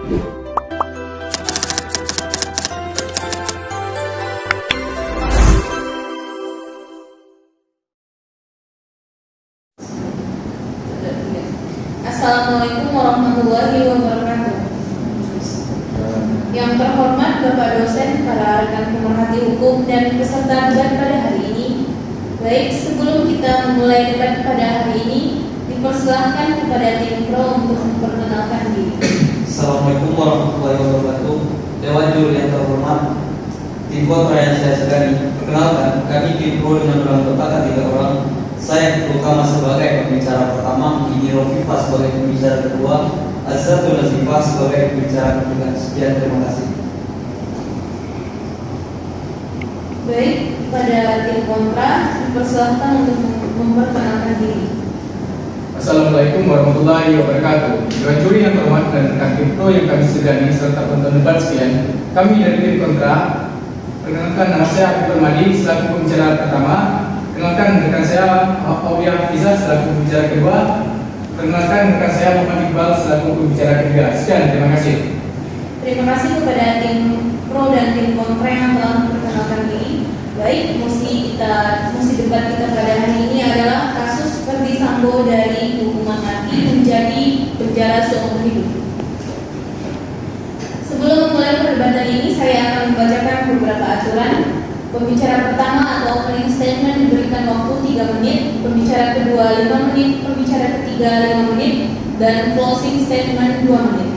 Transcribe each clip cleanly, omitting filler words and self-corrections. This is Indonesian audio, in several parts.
Assalamualaikum warahmatullahi wabarakatuh. Yang terhormat Bapak dosen, para rekan pemerhati hukum dan peserta debat pada hari ini. Baik, sebelum kita memulai debat pada hari ini, dipersilahkan kepada tim pro untuk memperkenalkan diri. Assalamualaikum warahmatullahi wabarakatuh. Dewan juri yang terhormat, tim pro yang saya segani. Perkenalkan, kami tim pro dengan orang berbakat 3 orang. Saya Utama sebagai pembicara pertama, Ini Rofifa sebagai pembicara kedua, Azzatul Nazifah sebagai pembicara ketiga. Sekian, terima kasih. Baik, pada tim kontra dipersilahkan untuk memperkenalkan diri. Assalamualaikum warahmatullahi wabarakatuh. Dewan juri yang terhormat dan rekan tim pro yang kami segani serta penonton debat sekalian, kami dari tim kontra perkenalkan, nama saya Habib Permadi selaku pembicara pertama. Perkenalkan rekan saya Aulia Hafiza selaku pembicara kedua. Perkenalkan rekan saya Muhammad Iqbal selaku pembicara ketiga. Sekian, terima kasih. Terima kasih kepada tim pro dan tim kontra yang telah memperkenalkan diri. Baik, musi debat kita pada hari ini adalah kasus Ferdi Sambo dari hukuman mati menjadi penjara seumur hidup. Sebelum memulai perdebatan ini, saya akan membacakan beberapa aturan. Pembicara pertama atau opening statement diberikan waktu 3 menit, pembicara kedua 5 menit, pembicara ketiga 5 menit, dan closing statement 2 menit.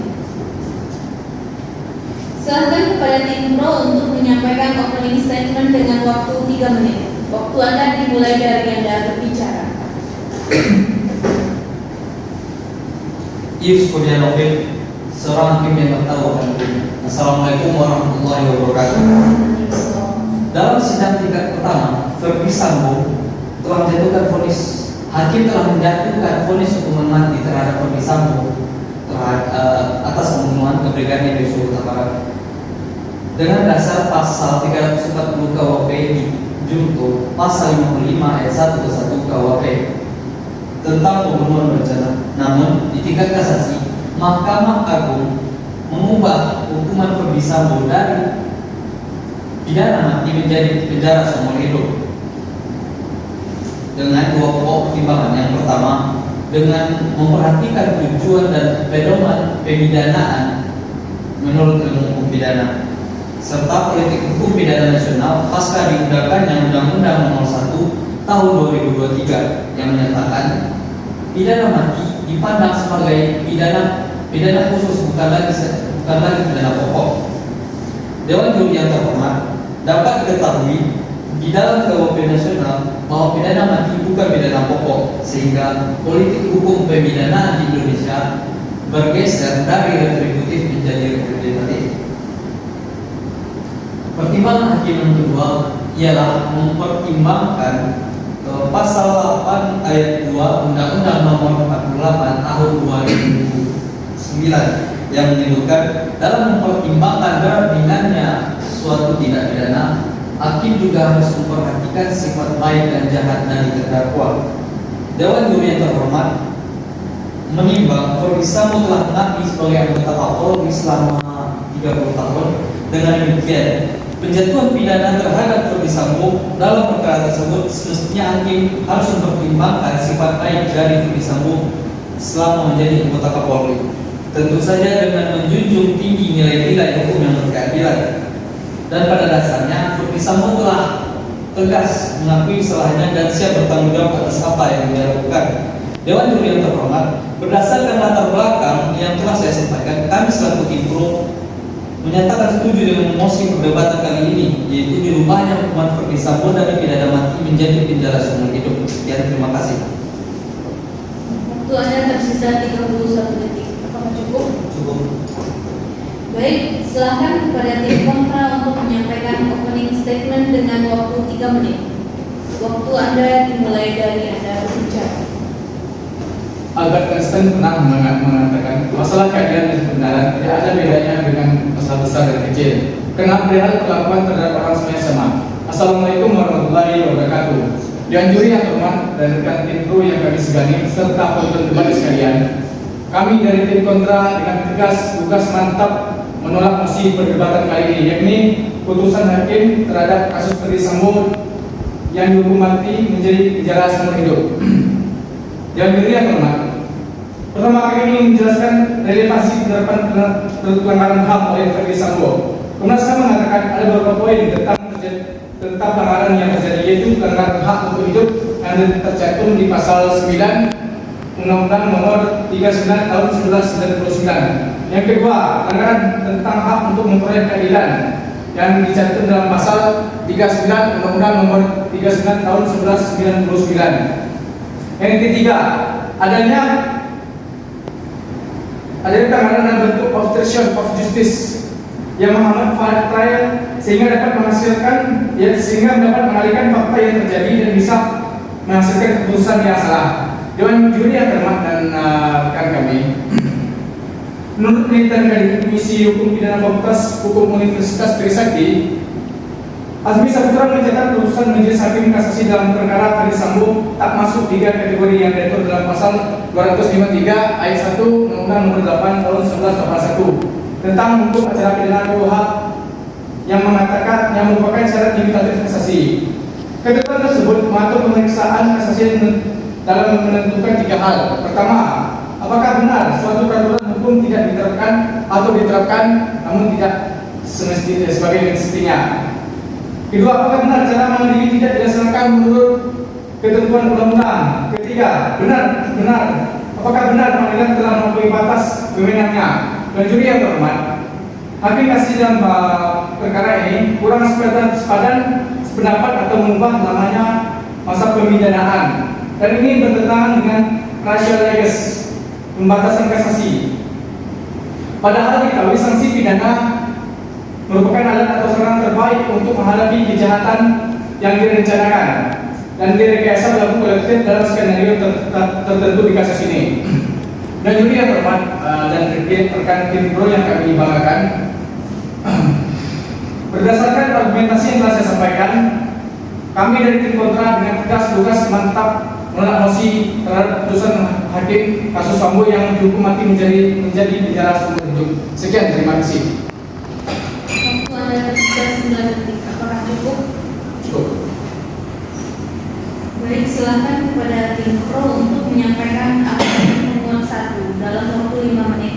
Silakan kepada tim pro untuk menyampaikan opening statement dengan waktu 3 menit. Waktu Anda dimulai dari Anda berbicara. Yus Kurnianovil, seorang hakim yang bertahu. Assalamualaikum warahmatullahi wabarakatuh. Dalam sidang tingkat pertama, Ferdi Sambo telah menjatuhkan vonis. Hakim telah menjatuhkan vonis hukuman mati terhadap Ferdi Sambo atas pembunuhan Brigadir Yosua Huta Barat dengan dasar pasal 340 KUHP di junto pasal 55 ayat 1 ke 1 KUHP tentang pembunuhan berencana. Namun di tingkat kasasi, Mahkamah Agung mengubah hukuman Ferdi Sambo dari pidana mati menjadi penjara seumur hidup dengan 2 pokok pertimbangan. Yang pertama, dengan memperhatikan tujuan dan pedoman pemidanaan menurut ilmu hukum pidana serta politik hukum pidana nasional pasca diundangkannya Undang-Undang Nomor 1 Tahun 2023 yang menyatakan pidana mati dipandang sebagai pidana khusus, bukan lagi pidana pokok. Dewan juri yang terhormat, dapat diketahui di dalam KUHP nasional bahwa pidana mati bukan pidana pokok, sehingga politik hukum pemidanaan di Indonesia bergeser dari retributif menjadi retributif. Pertimbangan hakim yang kedua ialah mempertimbangkan pasal 8 ayat 2 Undang-Undang Nomor 48 Tahun 2009 yang menyebutkan dalam mempertimbangkan berat ringannya suatu tindak pidana, hakim juga harus memperhatikan sifat baik dan jahat dari terdakwa. Dewan juri yang terhormat menimbang Ferdi Sambo telah mengabdi sebagai anggota Kapolri selama 30 tahun. Dengan demikian, penjatuhan pidana terhadap Ferdi Sambo dalam perkara tersebut semestinya hakim harus mempertimbangkan sifat baik dari Ferdi Sambo selama menjadi anggota Kapolri. Tentu saja dengan menjunjung tinggi nilai-nilai hukum yang berkeadilan. Dan pada dasarnya Ferdi Sambo telah tegas mengakui kesalahannya dan siap bertanggung jawab atas apa yang dia lakukan. Dewan juri yang terhormat, berdasarkan latar belakang yang telah saya sampaikan, kami selaku tim pro menyatakan setuju dengan mosi perdebatan kali ini, yaitu dirubahnya hukuman Ferdi Sambo dari pidana mati menjadi penjara seumur hidup. Sekian, terima kasih. Waktu Anda tersisa 31 detik. Apakah cukup? Cukup. Baik, silakan kepada tim kontra untuk menyampaikan opening statement dengan waktu 3 menit. Waktu Anda dimulai dari Anda berbicara. Albert Einstein pernah mengatakan masalah keadilan dan kebenaran tidak ada bedanya dengan masalah besar dan kecil, karena perihal perlakuan terhadap orang semuanya sama. Assalamualaikum warahmatullahi wabarakatuh. Dewan juri yang terhormat dan rekan tim kru yang kami segani serta penonton debat sekalian, kami dari tim kontra dengan tegas tugas mantap menolak mosi perdebatan kali ini, yakni putusan hakim terhadap kasus Ferdi Sambo yang dihukum mati menjadi penjara seumur hidup. Yang kedua yang hormat, pertama kami ingin menjelaskan relevansi penerapan pelanggaran HAM oleh Ferdi Sambo. Komnas HAM mengatakan ada beberapa poin tentang pelanggaran yang terjadi, yaitu pelanggaran hak untuk hidup yang tercantum di pasal 9 Undang-Undang Nomor 39 Tahun 1999. Yang kedua, pelanggaran tentang hak untuk memperoleh keadilan yang dicantum dalam pasal 39 Undang-Undang Nomor 39 Tahun 1999. Yang ketiga, adanya pelanggaran dalam bentuk obstruction of justice yang menghambat valid trial sehingga dapat mengalihkan fakta yang terjadi dan bisa menghasilkan keputusan yang salah. Dewan juri yang terhormat dan rekan kami, menurut penelitian dari Komisi Hukum Pidana Fakultas Hukum Universitas Trisakti, Azmi Saputra mencatat putusan Majelis Hakim Kasasi dalam perkara Ferdi Sambo tak masuk 3 kategori yang diatur dalam pasal 253 ayat 1 Undang-Undang Nomor 8 Tahun 1981 tentang hukum acara pidana KUHP yang mengatakan yang merupakan syarat limitatif kasasi. Ketentuan tersebut mengatur pemeriksaan kasasi dalam menentukan 3 hal. Pertama, apakah benar suatu peraturan hukum tidak diterapkan atau diterapkan namun tidak semestinya sebagai mestinya. Kedua, apakah benar cara mengadili tidak dilaksanakan menurut ketentuan undang-undang. Ketiga, benar apakah benar pengadilan telah melampaui batas wewenangnya. Dan juri yang terhormat, hakim kasasi dalam perkara ini kurang sependapat atau mengubah namanya masa pemidanaan. Dan ini bertentangan dengan ratio legis pembatasan kasasi. Padahal diketahui sanksi pidana merupakan alat atau sarana terbaik untuk menghadapi kejahatan yang direncanakan dan direkayasa berlaku kolektif dalam skenario tertentu di kasus ini. Dan juri yang terhormat dan rekan tim pro yang kami banggakan, berdasarkan argumentasi yang telah saya sampaikan, kami dari tim kontra dengan tegas tugas mantap menolak mosi terhadap putusan hakim kasus Sambo yang dihukum mati menjadi penjara seumur hidup. Sekian, terima kasih. Waktu Anda tersisa 9 detik. Apakah cukup? Cukup. Baik, silakan kepada tim pro untuk menyampaikan argumen pemohon 1 dalam waktu 5 menit.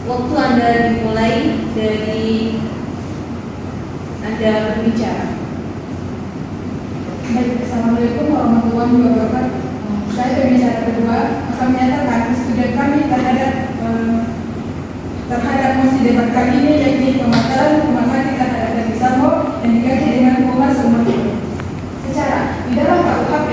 Waktu Anda dimulai dari Anda berbicara. Baik, Assalamualaikum warahmatullahi wabarakatuh. Saya berbicara kedua akan menyatakan setujuan kami terhadap mosi debat kali ini, yakni pembatalan hukuman mati terhadap Ferdi Sambo yang diganti dengan hukuman seumur hidup. Secara di dalam KUHP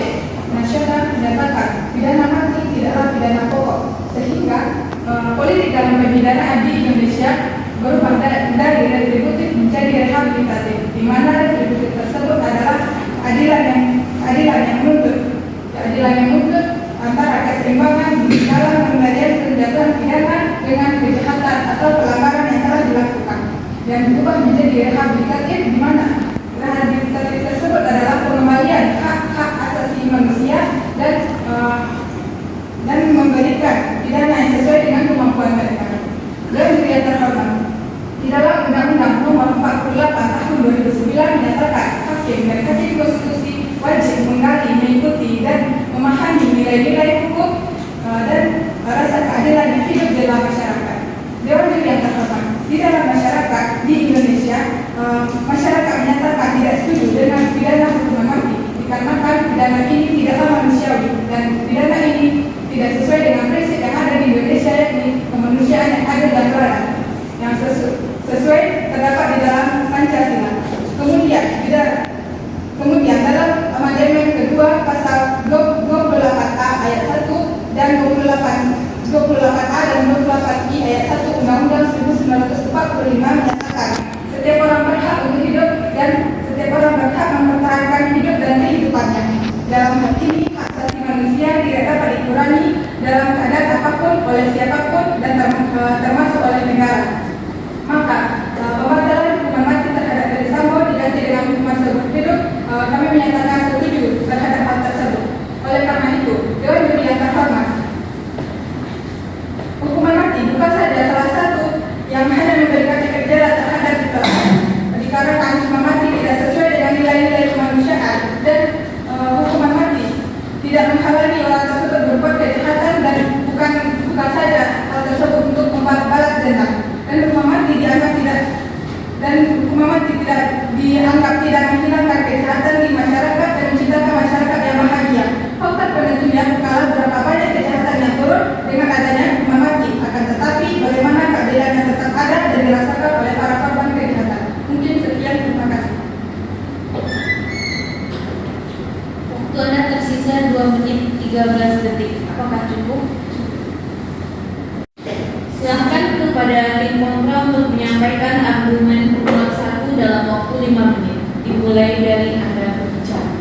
nasional menyatakan pidana mati tidaklah pidana pokok, sehingga politik dalam pemidanaan di Indonesia berubah dari retributif menjadi rehabilitatif, di mana retributif tersebut adalah keadilan yang menuntut antara keseimbangan di dalam pengendalian penjatuhan pidana dengan kejahatan atau pelanggaran yang telah dilakukan, dan berubah menjadi rehabilitatif, di mana rehabilitatif tersebut adalah pengembalian hak-hak asasi manusia dan memberikan pidana yang sesuai dengan kemampuan mereka. Dan yang terhormat, di dalam Undang-Undang Nomor 48 Tahun 2009 menyatakan hakim dan hakim konstitusi wajib menggali, mengikuti dan memahami nilai-nilai hukum dan rasa keadilan yang hidup di dalam masyarakat. Dewan juri yang terhormat, di dalam masyarakat di Indonesia, masyarakat menyatakan tidak setuju dengan pidana hukuman mati dikarenakan pidana ini tidaklah manusiawi dan pidana ini tidak sesuai dengan prinsip yang ada di Indonesia, yakni kemanusiaan yang adil dan beradab yang sesuai terdapat di dalam Pancasila. Kemudian dalam amandemen kedua pasal 28A ayat 1 dan 28A dan 28I ayat 1 Undang-Undang 1945 menyatakan setiap orang berhak untuk hidup dan setiap orang berhak mempertahankan hidup dan kehidupannya. Dalam hal ini hak asasi manusia tidak dapat dikurangi dalam keadaan apapun oleh siapapun dan termasuk oleh negara. Maka pembatalan hukuman mati terhadap Ferdi Sambo diganti dengan hukuman seumur hidup, kami menyatakan setuju terhadap hal tersebut. Oleh karena itu, Dewan Juri 13 detik. Apakah cukup? Silahkan kepada tim kontra untuk menyampaikan argumen pemohon 1 dalam waktu 5 menit. Dimulai dari Anda berbicara.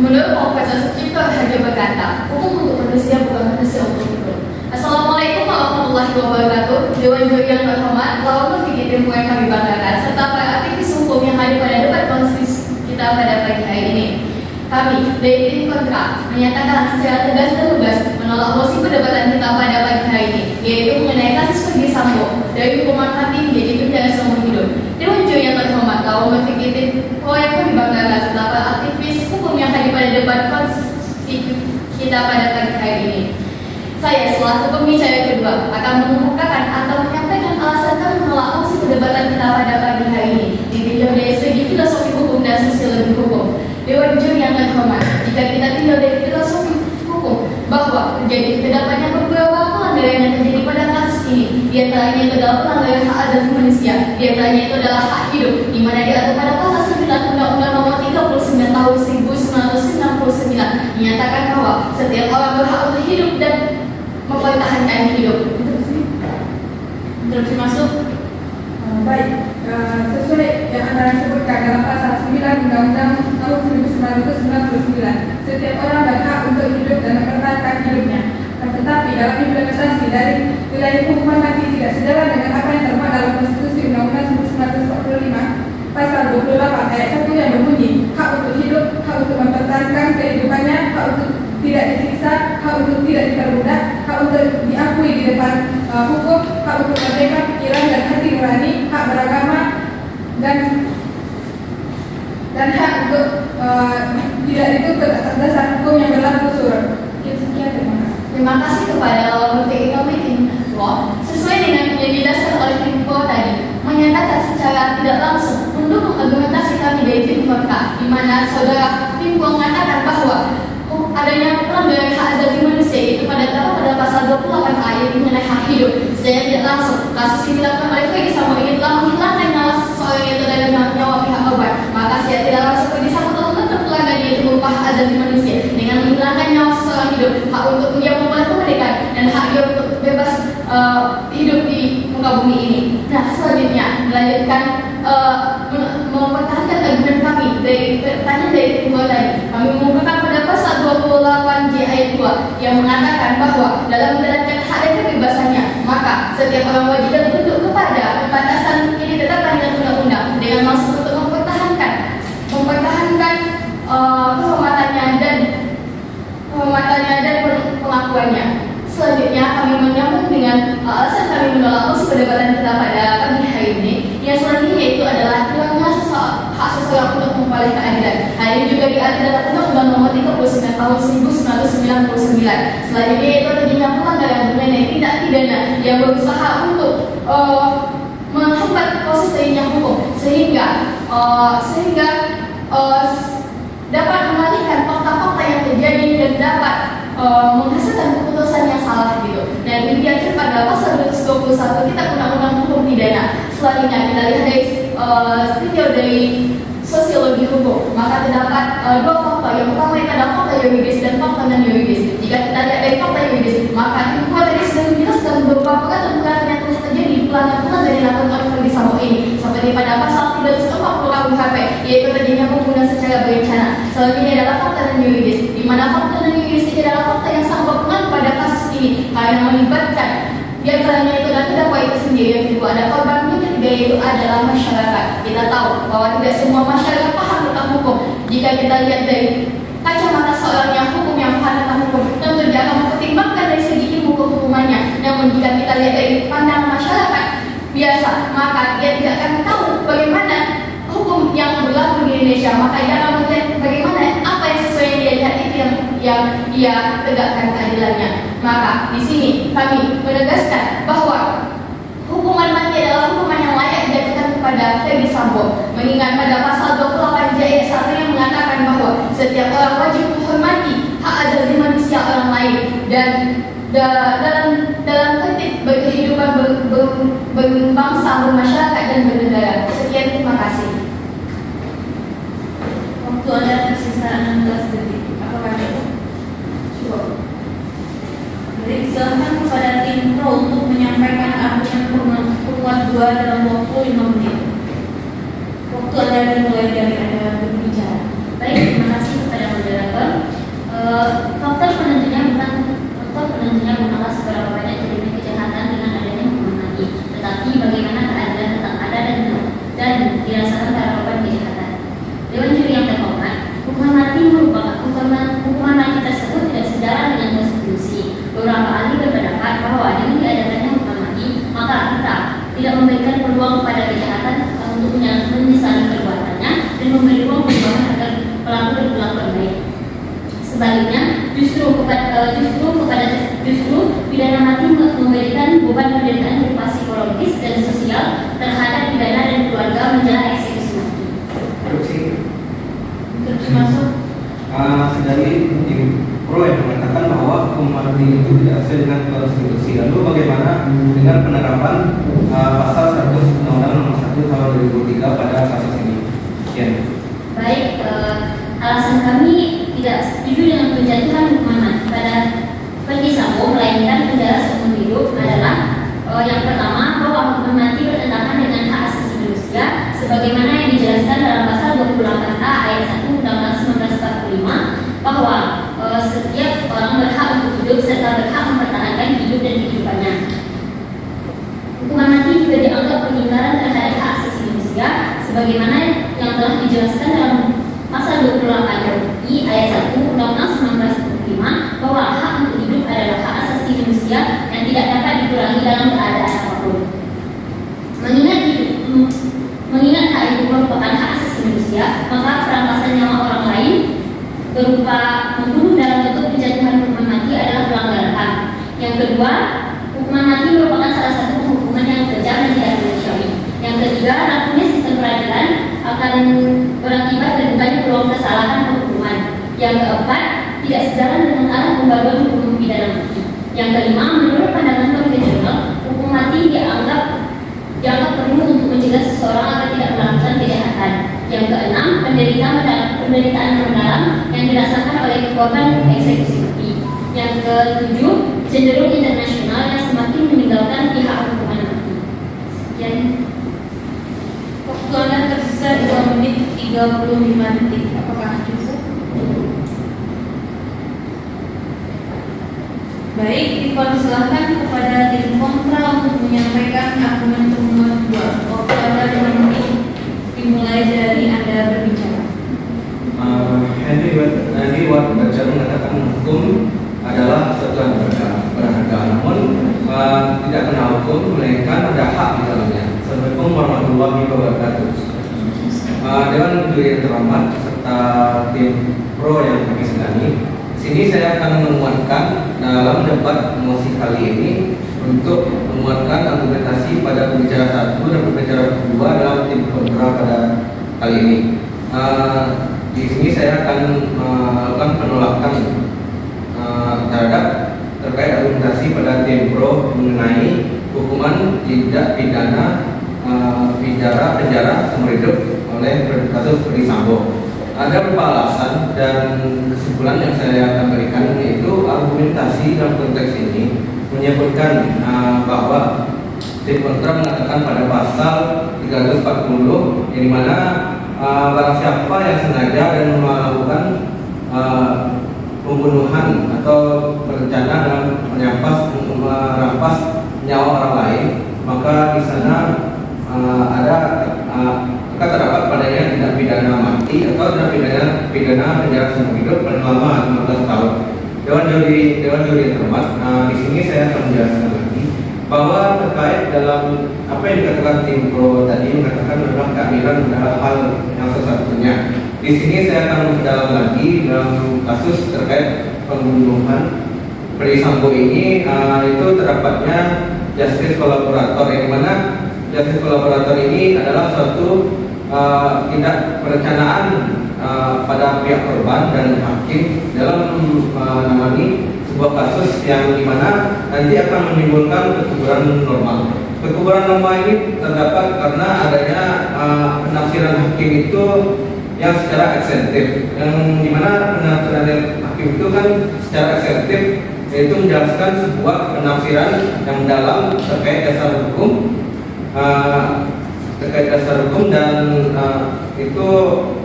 Menurut Profesor Sucipto Harjo berkata, hukum untuk manusia bukan manusia untuk hukum. Assalamualaikum warahmatullahi wabarakatuh. Dewan juri yang terhormat, lawan berpikir ilmu yang kami banggakan, serta para aktivis hukum yang hadir pada debat konstitusi kita pada pagi hari ini. Kami dari tim kontra menyatakan secara tegas dan lugas menolak mosi perdebatan kita pada pagi hari ini, yaitu mengenai kasus Verdi Sambo dari hukuman mati menjadi penjara seumur hidup. Dewan juri yang terhormat, lawan berpikir proyek kami banggakan, serta para aktivis hukum yang hadir pada debat konstitusi kita pada pagi hari ini. Saya selaku pembicara kedua akan mengemukakan atau menyampaikan alasan kami menolak mosi perdebatan kita pada pagi hari ini ditinjau dari segi filosofi hukum dan sosiologi hukum. Dewan juri yang terhormat, jika kita tinjau dari filosofi hukum bahwa terdapatnya beberapa pelanggaran yang terjadi pada kasus ini, di antaranya itu adalah pelanggaran hak asasi manusia, di antaranya itu adalah hak hidup, di mana diatur pada pasal 9 Undang-Undang Nomor 39 Tahun 1999 menyatakan bahwa setiap orang berhak untuk hidup dan mempertahankan hidup. Interupsi masuk. Baik, sesuai yang Anda sebutkan dalam pasal 9 Undang-Undang tahun 1999, setiap orang berhak untuk hidup dan mempertahankan hidupnya. Tetapi dalam implementasi dari wilayah hukuman mati tidak sejalan dengan apa yang termuat dalam Konstitusi Undang-Undang 1945 pasal 28 ayat 1 yang berbunyi hak untuk hidup, hak untuk mempertahankan kehidupannya, hak untuk tidak disiksa, hak untuk tidak diperbudak, hak untuk diakui di depan hukum, hak untuk merdeka pikiran dan hati nurani, hak beragama dan hak untuk tidak dituntut atas dasar hukum yang berlaku surut. Sekian, terima kasih. Terima kasih kepada lawan berpikir kami tim law sesuai dengan yang didasarkan oleh tim law tadi menyatakan secara tidak langsung mendukung argumentasi kami dari tim kontra, di mana saudara tim law mengatakan bahwa adanya pelanggaran hak asasi manusia itu pada pasal 28 ayat mengenai hak hidup. Secara tidak langsung kasus yang dilakukan oleh Verdi Sambo ini telah menghilangkan nyawa seseorang yang terhadap nyawa pihak korban. Maka secara tidak langsung Verdi Sambo telah menuntut pelanggaran yaitu berupa hak asasi manusia dengan menghilangkan nyawa seseorang hidup, hak untuk dia memperoleh kemerdekaan dan hak dia untuk bebas hidup di muka bumi ini. Nah, selanjutnya melanjutkan mempertahankan argumen kami dari pertanyaan dari tim law tadi. Kami menggunakan pada pasal 28J ayat 2 yang mengatakan bahwa dalam menjalankan hak dan kebebasannya, maka setiap orang wajib dan tunduk kepada pembatasan ini ditetapkan dengan undang-undang dengan maksud untuk mempertahankan kehormatannya dan pengakuannya. Selanjutnya kami menyambung dengan alasan kami menolak mosi perdebatan kita pada pagi hari ini. Yang selanjutnya itu adalah hilangnya hak seseorang untuk memperoleh keadilan. Hal ini juga diatur dalam Undang-Undang Nomor 39 Tahun 1999. Selanjutnya itu terjadinya pelanggaran mengenai tindak pidana yang berusaha untuk menghambat proses terjadinya hukum sehingga dapat mengalihkan fakta-fakta yang terjadi dan dapat menghasilkan keputusan yang salah gitu. Dan ini diatur pada pasal 221 Kitab Undang-Undang Hukum Pidana. Selanjutnya kita lihat dari sosiologi hukum, maka terdapat dua fakta. Yang pertama itu adalah fakta yuridis dan fakta non yuridis. Jika kita lihat dari fakta yuridis, maka tim tadi sudah menjelaskan beberapa perkara-perkara yang telah terjadi pelanggaran dari dilakukan oleh Verdi Sambo ini, seperti pada pasal 340 KUHP, yaitu terjadinya pembunuhan secara berencana. Selanjutnya adalah fakta non yuridis, di mana fakta non yuridis ini adalah fakta yang sangat berpengaruh pada kasus ini karena melibatkan di antaranya itu adalah terdakwa itu sendiri, yang kedua ada korban, yang ketiga itu adalah masyarakat. Kita tahu bahwa tidak semua masyarakat paham tentang hukum. Jika kita lihat dari kacamata seorang yang hukum yang paham tentang hukum, tentu dia akan mempertimbangkan dari segi ilmu kehukumannya. Namun jika kita lihat dari pandangan masyarakat biasa, maka dia tidak akan tahu bagaimana hukum yang berlaku di Indonesia. Maka dia akan melihat bagaimana apa yang sesuai yang dia lihat itu yang dia tegakkan keadilannya. Maka di sini kami menegaskan bahwa hukuman mati adalah hukuman yang layak dijatuhkan kepada Verdi Sambo, mengingat pada pasal 28 ayat 1 yang mengatakan bahwa setiap orang wajib menghormati hak asasi manusia orang lain dan dalam tertib berkehidupan berbangsa, bermasyarakat dan bernegara. Sekian, terima kasih. Waktu Anda tersisa 16 detik. Apakah cukup? Jadi silakan kepada tim pro untuk menyampaikan argumen penguat 2 dalam waktu 5 menit. Waktu Anda dimulai dari Anda berbicara. Baik, terima kasih kepada moderator. Faktor penentunya bukanlah seberapa banyak terjadi kejahatan dengan adanya hukuman mati, tetapi bagaimana keadilan tetap ada dan dirasakan para korban kejahatan. Dewan juri yang terhormat, hukuman mati merupakan hukuman mati tersebut tidak sejalan dengan konstitusi. Beberapa ahli berpendapat bahwa dengan diadakannya hukuman mati, maka kita tidak memberikan peluang kepada kejahatan untuk menyesali perbuatannya dan memberi ruang perubahan agar pelaku berperilaku baik. Sebaliknya, justru pidana mati memberikan beban penderitaan berupa psikologis dan sosial terhadap pidana dan keluarga menjelang eksekusi mati. Termasuk Dari tim pro yang mengatakan bahwa hukuman mati itu tidak sesuai dengan konstitusi. Lalu bagaimana dengan penerapan pasal 100 Undang-Undang Nomor 1 Tahun 2003 pada kasus ini? Sekian. Baik, alasan kami tidak setuju dengan penjatuhan hukuman mati pada Verdi Sambo melainkan penjara seumur hidup adalah yang pertama bahwa hukuman mati bertentangan dengan hak asasi manusia sebagaimana yang dijelaskan dalam pasal 28A ayat 1 Undang-Undang 1945 bahwa setiap orang berhak untuk hidup serta berhak mempertahankan hidup dan kehidupannya. Hukuman mati juga dianggap pengingkaran terhadap hak asasi manusia sebagaimana yang telah dijelaskan dalam pasal 28I ayat 1 Undang-Undang 1945 bahwa hak untuk hidup adalah hak asasi manusia yang tidak dapat dikurangi dalam keadaan apapun. Mengingat hak hidup merupakan hak asasi manusia, maka perampasan nyawa orang lain berupa membunuh dalam bentuk penjatuhan hukuman mati adalah pelanggaran HAM. Yang kedua, hukuman mati merupakan salah satu hukuman yang kejam dan tidak manusiawi. Yang ketiga, rapuhnya sistem peradilan akan berakibat terbukanya peluang kesalahan hukuman. Yang keempat, tidak sejalan dengan arah pembaruan hukum pidana mati. Yang kelima, menurut pandangan konvensional, hukum mati dianggap perlu untuk mencegah seseorang agar tidak melakukan kejahatan. Yang keenam, penderitaan mendalam yang dirasakan oleh korban eksekusi mati. Yang ketujuh, cenderung internasional yang semakin meninggalkan pihak hukuman mati. Sekian. waktu Anda tersisa 2 menit 35 detik. Apakah cukup? Baik, dipersilahkan kepada tim kontra untuk menyampaikan argumen penguat 2. Waktu Anda 5 menit dimulai dari Anda berbicara. Henry Ward Baca mengatakan hukum adalah sesuatu yang berharga, namun tidak kenal hukum, melainkan ada hak di dalamnya. Assalamualaikum warahmatullahi wabarakatuh. Dewan juri yang terhormat serta tim pro yang kami sedani, sini saya akan menguatkan dalam debat mosi kali ini untuk menguatkan argumentasi pada pembicara 1 dan pembicara 2 dalam tim kontra pada kali ini. Di sini saya akan melakukan penolakan terhadap terkait argumentasi pada tim pro mengenai hukuman tidak pidana penjara seumur hidup oleh kasus Verdi Sambo. Ada beberapa alasan dan kesimpulan yang saya akan berikan, yaitu argumentasi dalam konteks ini menyebutkan bahwa tim kontra mengatakan pada pasal 340 yang dimana barang siapa yang sengaja dan melakukan pembunuhan atau berencana dalam merampas nyawa orang lain, maka di sana maka terdapat padanya tidak pidana mati atau tidak pidana penjara seumur hidup paling lama 15 tahun. Dewan juri yang terhormat, di sini saya akan menjelaskan lagi bahwa terkait dalam apa yang dikatakan tim pro tadi, mengatakan adalah keadilan adalah hal yang satu-satunya. Di sini saya akan mendalam lagi dalam kasus terkait pembunuhan Verdi Sambo ini, itu terdapatnya justice kolaborator, yang mana justice kolaborator ini adalah suatu tindak perencanaan pada pihak korban dan hakim dalam menangani sebuah kasus yang dimana nanti akan menimbulkan kesuburan normal. Kesuburan normal ini terdapat karena adanya penafsiran hakim itu yang secara eksentif, yang dimana penafsiran hakim itu kan secara eksentif yaitu menjelaskan sebuah penafsiran yang mendalam terkait dasar hukum, dan itu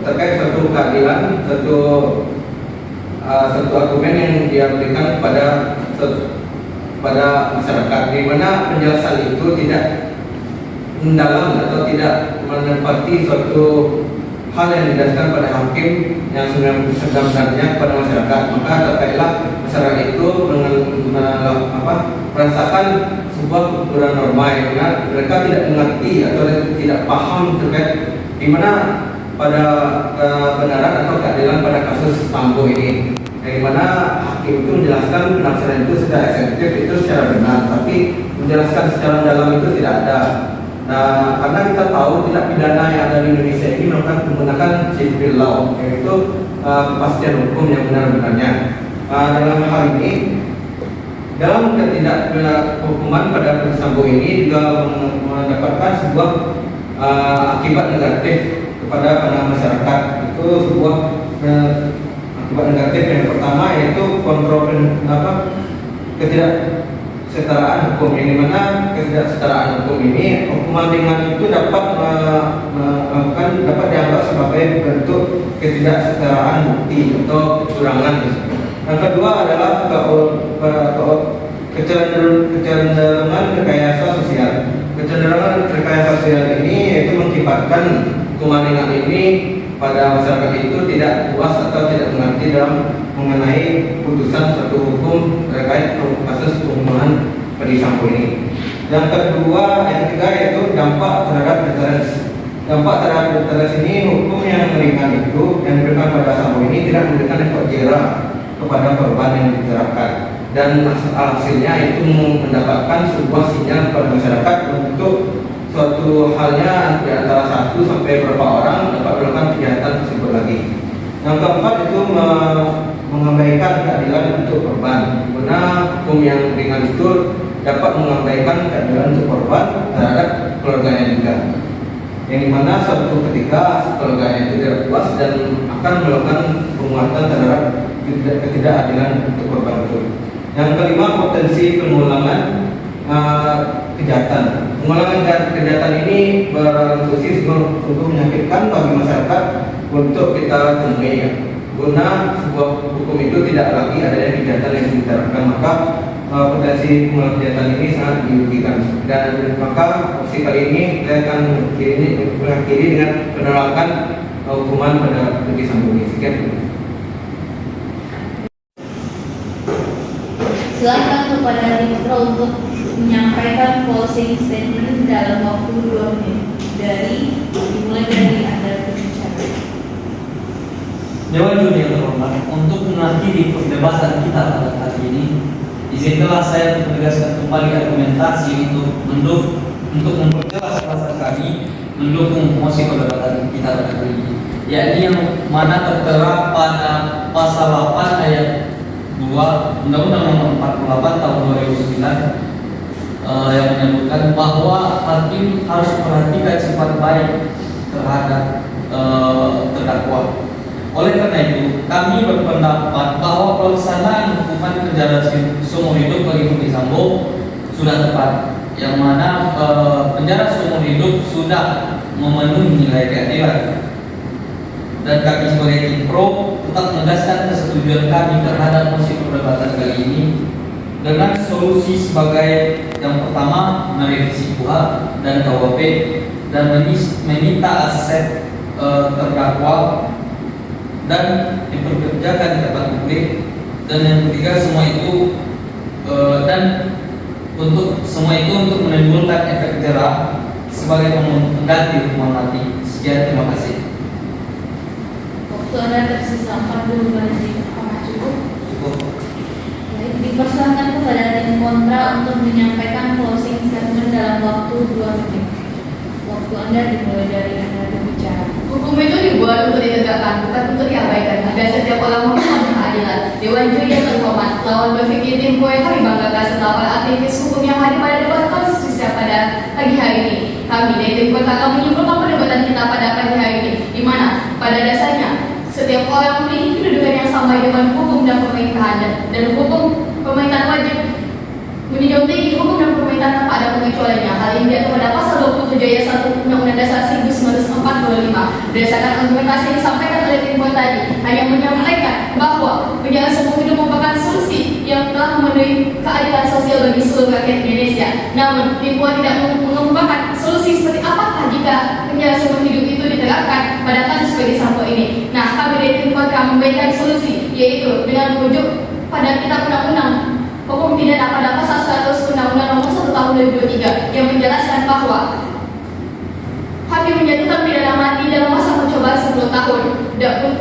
terkait suatu keadilan, satu argumen yang dia berikan pada masyarakat, di mana penjelasan itu tidak mendalam atau tidak menempati suatu hal yang dijelaskan pada hakim yang sebenarnya kepada masyarakat. Maka terkaitlah masyarakat itu merasakan sebuah ukuran norma yang mereka tidak mengerti atau tidak paham terkait di mana pada kebenaran atau keadilan pada kasus Sambo ini, dari mana hakim itu menjelaskan penafsiran itu secara eksekutif itu secara benar, tapi menjelaskan secara dalam itu tidak ada. Nah, karena kita tahu tindak pidana yang ada di Indonesia ini menggunakan civil law, yaitu kepastian hukum yang benar-benarnya. Dalam hal ini, dalam ketidakhukuman pada kasus Sambo ini juga mendapatkan sebuah akibat negatif kepada masyarakat. Itu sebuah akibat negatif yang pertama, yaitu ketidaksetaraan hukum, yang dimana ketidaksetaraan hukum ini, hukuman ringan itu dapat dianggap sebagai bentuk ketidaksetaraan bukti atau kecurangan. Yang kedua adalah kecenderungan rekayasa sosial. Kecenderungan rekayasa sosial ini yaitu mengakibatkan hukuman ringan ini pada masyarakat itu tidak puas atau tidak mengerti dalam mengenai putusan suatu hukum terkait kasus pembunuhan Ferdy Sambo ini. Yang ketiga yaitu dampak terhadap deterrence. Dampak terhadap deterrence ini, hukum yang ringan itu yang diberikan pada Sambo ini tidak memberikan efek jerah kepada korban yang diterapkan, dan hasilnya itu mendapatkan sebuah sinyal kepada masyarakat untuk suatu halnya di antara 1 sampai berapa orang dapat melakukan kejahatan tersebut lagi. Yang keempat itu mengabaikan keadilan untuk korban, karena hukum yang ringan itu dapat mengabaikan keadilan untuk korban terhadap keluarganya juga, yang dimana suatu ketika keluarganya itu tidak puas dan akan melakukan penguatan terhadap ketidakadilan untuk korban itu. Yang kelima, potensi pengulangan kejahatan. Pengulangan kejahatan ini berfungsi untuk menyakitkan bagi masyarakat untuk kita temui, guna sebuah hukum itu tidak lagi adanya kejahatan yang diterapkan, maka potensi pengulangan kejahatan ini sangat dirugikan. Dan maka opsi kali ini saya akan mengakhiri dengan penolakan hukuman pada Ferdy Sambo ini. Sekian. Silakan kepada tim pro untuk menyampaikan closing statement dalam waktu 2 menit. Dimulai dari Anda berbicara. Dewan Juri yang terhormat, untuk mengakhiri perdebatan kita pada hari ini, izinkanlah saya menegaskan kembali argumentasi untuk memperjelas alasan kami mendukung mosi perdebatan kita pada hari ini, yakni yang mana tertera pada pasal 8 ayat 2 Undang-Undang Nomor 48 Tahun 2009 yang menyebutkan bahwa hakim harus memperhatikan sifat baik terhadap terdakwa. Oleh karena itu, kami berpendapat bahwa pelaksanaan hukuman penjara seumur hidup bagi Ferdy Sambo sudah tepat, yang mana penjara seumur hidup sudah memenuhi nilai keadilan. Dan kami sebagai tim pro tetap menegaskan kesetujuan kami terhadap mosi perdebatan kali ini dengan solusi sebagai yang pertama, merevisi KUHP dan KUHP dan meminta aset terdakwa dan diperkerjakan di tempat publik, dan yang ketiga untuk menimbulkan efek jerah sebagai pengganti hukuman mati. Sekian, terima kasih. Waktu Anda tersisa 40 menit. Apakah cukup? Cukup. Baik, dipersilakan kepada tim kontra untuk menyampaikan closing statement dalam waktu 2 menit. Waktu Anda dimulai dari Anda berbicara. Hukum itu dibuat untuk ditegakkan, bukan untuk diabaikan, agar setiap orang memohon keadilan. Dewan Juri yang terhormat, lawan berpikir tim yang kami banggakan setelah para aktivis hukum yang hadir pada debat konstitusi pada pagi hari ini. Kami dari tim akan menyimpulkan perdebatan kita pada pagi hari ini, di mana pada dasarnya setiap orang memiliki kedudukan yang sama di depan hukum dan pemerintahan, dan hukum pemerintahan Menjunjung tinggi hukum dan pemerintahan tanpa ada pengecualiannya. Hal ini diatur pada pasal 27 ayat 1 Undang-Undang Dasar 1945. Berdasarkan argumentasi yang disampaikan oleh tim Boy tadi, hanya menyampaikan bahwa tunjangan seumur hidup merupakan solusi yang telah memenuhi keadilan sosial bagi seluruh rakyat Indonesia. Namun, tim Boy tidak mengemukakan solusi seperti apakah jika tunjangan seumur hidup itu diterapkan pada kasus Ferdy Sambo ini. Nah, kami dari tim Boy akan memberikan solusi, yaitu dengan merujuk pada kitab undang-undang hukum pidana pada pasal 100 Undang-Undang Nomor 1 Tahun 2023 yang menjelaskan bahwa hakim menjatuhkan pidana mati dalam masa percobaan 10 tahun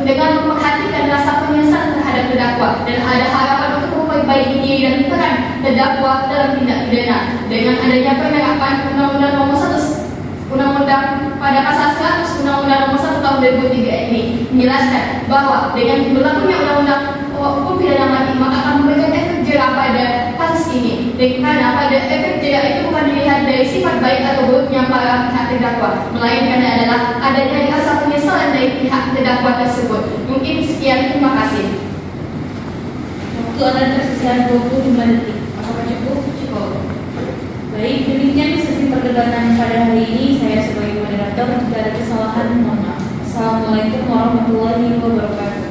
dengan memperhatikan rasa penyesalan terhadap terdakwa dan ada harapan untuk memperbaiki diri dan peran terdakwa dalam tindak pidana. Dengan adanya penerapan Undang-Undang Nomor 1 Undang-Undang pada pasal 100 Undang-Undang Nomor 1 Tahun 2003 ini menjelaskan bahwa dengan berlakunya Undang-Undang hukum pidana mati maka akan memberikan efek jerah pada kasus ini. Karena pada efek jerah itu bukan dilihat dari sifat baik atau buruknya para pihak terdakwa, melainkan adalah adanya rasa penyesalan dari pihak terdakwa tersebut. Mungkin sekian, terima kasih. Waktu Anda tersisa 25 detik. Apakah cukup? Cukup. Baik, demikian sesi perdebatan pada hari ini. Saya sebagai moderator, jika ada kesalahan, mohon maaf. Assalamualaikum warahmatullahi wabarakatuh.